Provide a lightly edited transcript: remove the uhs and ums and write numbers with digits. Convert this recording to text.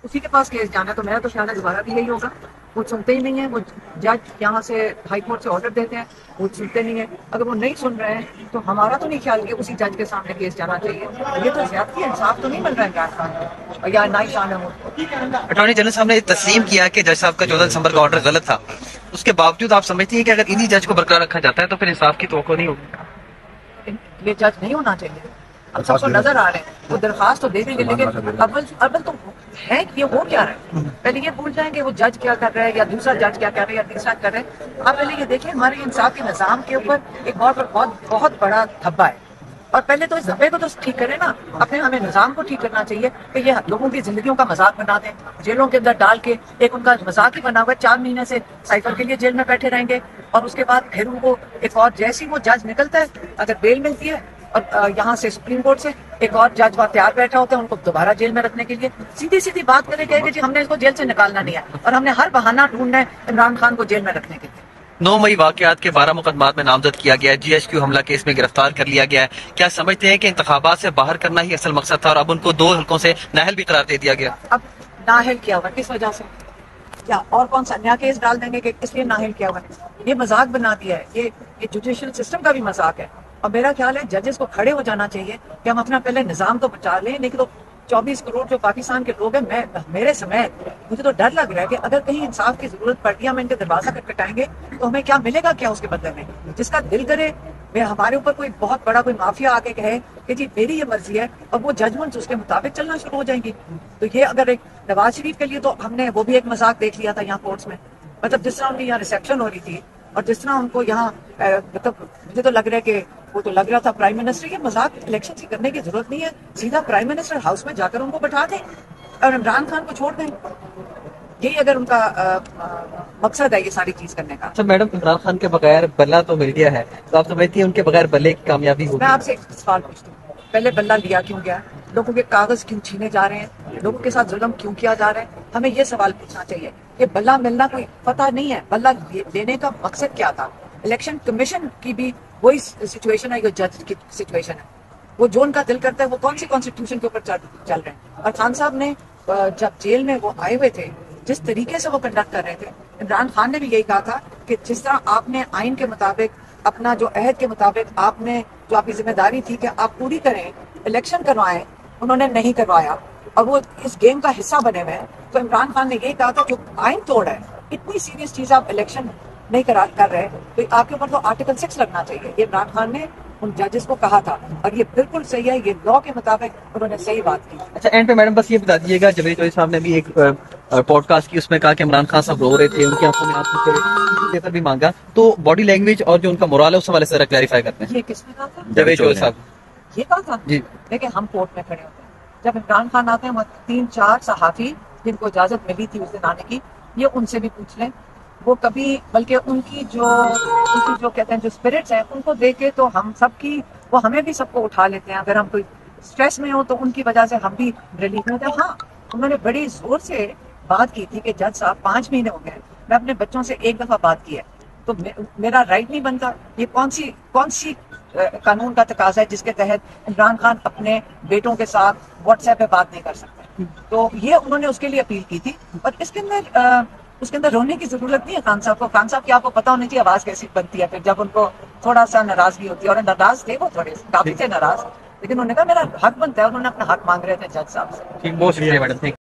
اسی کے پاس کیس جانا ہے، تو میرا تو خیال ہے دوبارہ بھی یہی ہوگا. وہ سنتے ہی نہیں ہیں. وہ جج یہاں سے ہائی کورٹ سے آرڈر دیتے ہیں، وہ سنتے نہیں ہیں. اگر وہ نہیں سن رہے ہیں تو ہمارا تو نہیں خیال کہ اسی جج کے سامنے کیس جانا چاہیے. یہ تو زیادتی ہے، انصاف تو نہیں مل رہا ہے عمران خان کو یا نائی شان محمود کو. اٹارنی جنرل صاحب نے تسلیم کیا کہ جج صاحب کا 14 دسمبر کا آرڈر غلط تھا. اس کے باوجود آپ سمجھتی ہیں کہ اگر انہی جج کو برقرار رکھا جاتا ہے تو پھر انصاف کی توقع نہیں ہوگی؟ یہ جج نہیں ہونا چاہیے. اب سب کو نظر آ رہے ہیں، وہ درخواست تو دے دیں گے، لیکن اول تو ہے کہ یہ ہو کیا رہا ہے. پہلے یہ بھول جائیں کہ وہ جج کیا کر رہا ہے یا دوسرا جج کیا کر رہا ہے یا تیسرا کر رہا ہے. آپ پہلے یہ دیکھیں ہمارے انصافی نظام کے اوپر ایک بہت بڑا دھبا ہے. اور پہلے تو اس دھبے کو تو ٹھیک کریں نا. اپنے ہمیں نظام کو ٹھیک کرنا چاہیے کہ یہ لوگوں کی زندگیوں کا مذاق بنا دیں، جیلوں کے اندر ڈال کے ایک ان کا مذاق ہی بنا ہوا ہے. 4 مہینے سے سائیکل کے لیے جیل میں بیٹھے رہیں گے، اور اس کے بعد پھر ان کو ایک اور جیسی وہ جج نکلتا ہے، اگر بیل ملتی ہے اور یہاں سے سپریم کورٹ سے ایک اور جج وہاں تیار بیٹھا ہوتا ہے ان کو دوبارہ جیل میں رکھنے کے لیے. سیدھی بات کرے کہ جی ہم نے اس کو جیل سے نکالنا نہیں ہے، اور ہم نے ہر بہانہ ڈھونڈنا ہے عمران خان کو جیل میں رکھنے کے لیے. 9 مئی واقعات کے 12 مقدمات میں نامزد کیا گیا ہے. GHQ حملہ کیس میں گرفتار کر لیا گیا ہے. کیا سمجھتے ہیں کہ انتخابات سے باہر کرنا ہی اصل مقصد تھا اور اب ان کو 2 حلقوں سے نااہل بھی قرار دے دیا گیا؟ اب نااہل کیا ہوا کس وجہ سے؟ یا اور کون سا نیا کیس ڈال دیں گے کہ اس لیے نااہل کیا ہوا ہے؟ یہ مذاق بنا دیا ہے. یہ جوڈیشل سسٹم کا بھی مذاق ہے. اور میرا خیال ہے ججز کو کھڑے ہو جانا چاہیے کہ ہم اپنا پہلے نظام تو بچا لیں. نہیں تو 24 کروڑ جو پاکستان کے لوگ ہیں، میرے سمیت مجھے تو ڈر لگ رہا ہے کہ اگر کہیں انصاف کی ضرورت پڑتی ہے ہم ان کے دروازہ کٹائیں گے تو ہمیں کیا ملے گا کیا اس کے بدلے میں. جس کا دل کرے ہمارے اوپر کوئی بہت بڑا کوئی مافیا آ کے کہے کہ جی میری یہ مرضی ہے، اور وہ ججمنٹ اس کے مطابق چلنا شروع ہو جائیں گی. تو یہ اگر ایک نواز شریف کے لیے تو ہم نے وہ بھی ایک مذاق دیکھ لیا تھا یہاں کورٹس میں. مطلب جس طرح ان کی یہاں ریسیپشن ہو رہی تھی اور جس طرح ان کو یہاں مطلب مجھے تو لگ رہا ہے کہ وہ تو لگ رہا تھا پرائم منسٹر. یہ مذاق الیکشن سے کرنے کی ضرورت نہیں ہے. سیدھا پرائم منسٹر ہاؤس میں جا کر ان کو بٹھا دیں اور عمران خان کو چھوڑ دیں. یہی اگر ان کا مقصد ہے یہ ساری چیز کرنے کا. اچھا میڈم، عمران خان کے بغیر بلہ تو مل گیا ہے، تو آپ سمجھتی ہیں ان کے بغیر بلے کی کامیابی ہوگی؟ میں آپ سے ایک سوال پوچھتی ہوں، پہلے بلہ لیا کیوں گیا؟ لوگوں کے کاغذ کیوں چھینے جا رہے ہیں؟ لوگوں کے ساتھ ظلم کیوں کیا جا رہا ہے؟ ہمیں یہ سوال پوچھنا چاہیے کہ بلہ ملنا کوئی فتح نہیں ہے. بلہ لینے کا مقصد کیا تھا؟ الیکشن کمیشن کی بھی وہی سچویشن ہے جو جج کی سچویشن ہے. وہ جو ان کا دل کرتا ہے وہ کون سی کانسٹیٹیوشن کے اوپر چل رہے ہیں. اور خان صاحب نے جب جیل میں وہ آئے ہوئے تھے، جس طریقے سے وہ کنڈکٹ کر رہے تھے، عمران خان نے بھی یہی کہا تھا کہ جس طرح آپ نے آئین کے مطابق اپنا جو عہد کے مطابق آپ نے جو آپ کی ذمہ داری تھی کہ آپ پوری کریں، الیکشن کروائیں، انہوں نے نہیں کروایا اور وہ اس گیم کا حصہ بنے ہوئے ہیں. تو عمران خان نے یہی کہا تھا کہ آئین توڑ ہے، اتنی سیریس چیز آپ الیکشن نہیں کر رہے تو آپ کے اوپر تو آرٹیکل 6 لگنا چاہیے. یہ عمران خان نے ان ججز کو کہا تھا اور یہ بالکل صحیح ہے. یہ لا کے مطابق انہوں نے صحیح بات کی. اچھا اینڈ پہ میڈم بس یہ بتا دیجیے گا، جوید چوہدری صاحب نے بھی ایک پوڈ کاسٹ کی، اس میں کہا کہ عمران خان صاحب رو رہے تھے، ان کی آنکھوں میں آنسو تھے، پیپر بھی مانگا. تو باڈی لینگویج اور جو ان کا مورال ہے اس حوالے سے ذرا کلیریفائی کرتے ہیں. یہ کس نے کہا تھا؟ جوید چوہدری صاحب. یہ کہا تھا جی دیکھیں ہم کورٹ میں کھڑے ہوتے ہیں، جب عمران خان آتے ہیں وہ 3-4 صحافی جن کو اجازت ملی تھی اس دن آنے کی، یہ ان سے بھی پوچھ لیں. وہ کبھی بلکہ ان کی جو کہتے ہیں جو اسپرٹس ہیں ان کو دیکھ کے تو ہم سب کی وہ ہمیں بھی سب کو اٹھا لیتے ہیں. اگر ہم کوئی اسٹریس میں ہوں تو ان کی وجہ سے ہم بھی ریلیف میں ہوتے ہیں. ہاں انہوں نے بڑی زور سے بات کی تھی کہ جج صاحب 5 مہینے ہو گئے، میں اپنے بچوں سے ایک دفعہ بات کی ہے تو میرا رائٹ نہیں بنتا. یہ کون سی قانون کا تقاضا ہے جس کے تحت عمران خان اپنے بیٹوں کے ساتھ واٹس ایپ پہ بات نہیں کر سکتے؟ تو یہ انہوں نے اس کے لیے اپیل کی تھی. اور اس کے اندر رونے کی ضرورت نہیں ہے. خان صاحب کو، خان صاحب کی آپ کو پتا ہونا چاہیے آواز کیسی بنتی ہے پھر جب ان کو تھوڑا سا ناراضگی ہوتی ہے. اور ناراض تھے وہ تھوڑے کافی تھے ناراض، لیکن انہوں نے کہا میرا حق بنتا ہے. انہوں نے اپنا حق مانگ رہے تھے جج صاحب سے. بہت شکریہ میڈم.